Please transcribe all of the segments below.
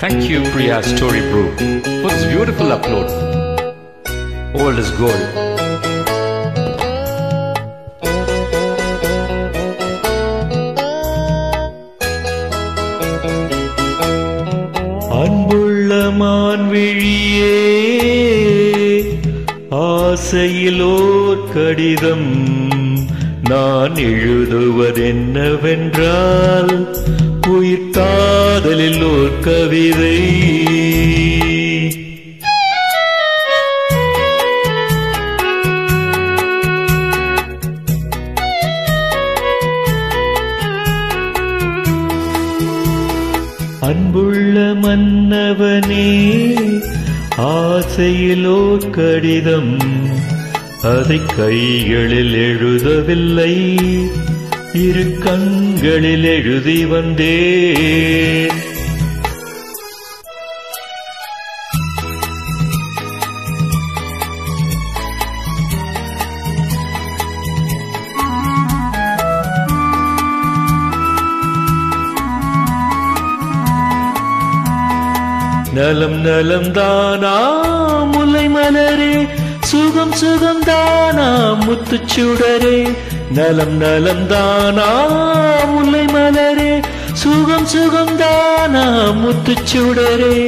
Thank you, Priya Story Brew, for this beautiful upload. Old is gold. அன்புள்ள மான்விழியே, ஆசையிலோர் கடிதம் நான் எழுதுவதென்னவென்றால், உயிர் காதலில் ஓர் கவிதை. அன்புள்ள மன்னவனே, ஆசையிலோர் கடிதம் அதை கைகளில் எழுதவில்லை, இரு கண்களில் எழுதி வந்தேன். நலம் நலம் தானா முல்லை மலரே, சுகம் சுகம் தானா முத்துச்சுடரே. நலம் நலம் தானா முல்லை மலரே, சுகம் சுகம் தானா முத்துச்சுடரே.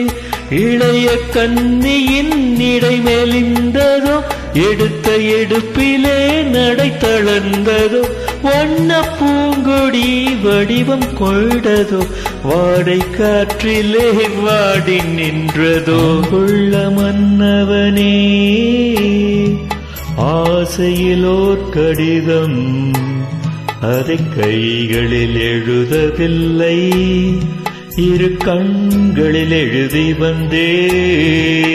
இளைய கன்னியின் இடை மெலிந்ததோ, எடுத்த எடுப்பிலே நடை தளர்ந்ததோ. வண்ண பூங்கொடி வடிவம் கொண்டதோ, வாடை காற்றிலே வாடி நின்றதோ. உள்ள மன்னவனே, ஆசையிலோர் கடிதம் அதை கைகளில் எழுதவில்லை, இரு கண்களில் எழுதி வந்தேன்.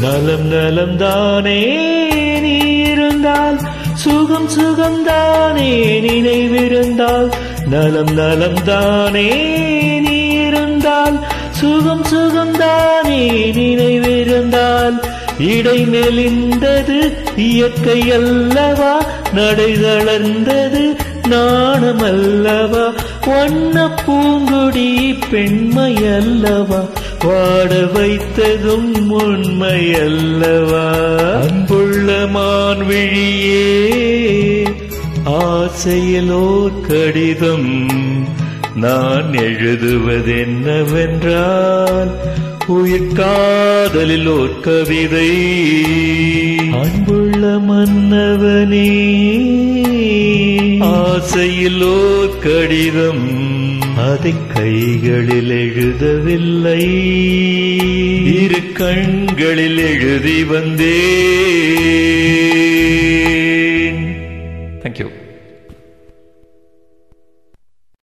நலம் நலம் தானே நீ இருந்தால், சுகம் சுகம் தானே நினைவிருந்தால். நலம் நலம் தானே நீ இருந்தால், சுகம் சுகம் தானே நினைவிருந்தால். இடை மெலிந்தது இயற்கை அல்லவா, நடை தளர்ந்தது நாணம் அல்லவா. வண்ண பூங்குடி பெண்மை அல்லவா, வாட வைத்ததும் உண்மை அல்லவா. அன்புள்ள மான்விழியே, ஆசையிலோர் கடிதம் நான் எழுதுவதென்னவென்றால், உயிர் காதலில் ஓர் கவிதை. அன்புள்ள மன்னவனே, ஆசையிலோர் கடிதம் அதை கைகளில் எழுதவில்லை, இரு கண்களில் எழுதி வந்தேன்.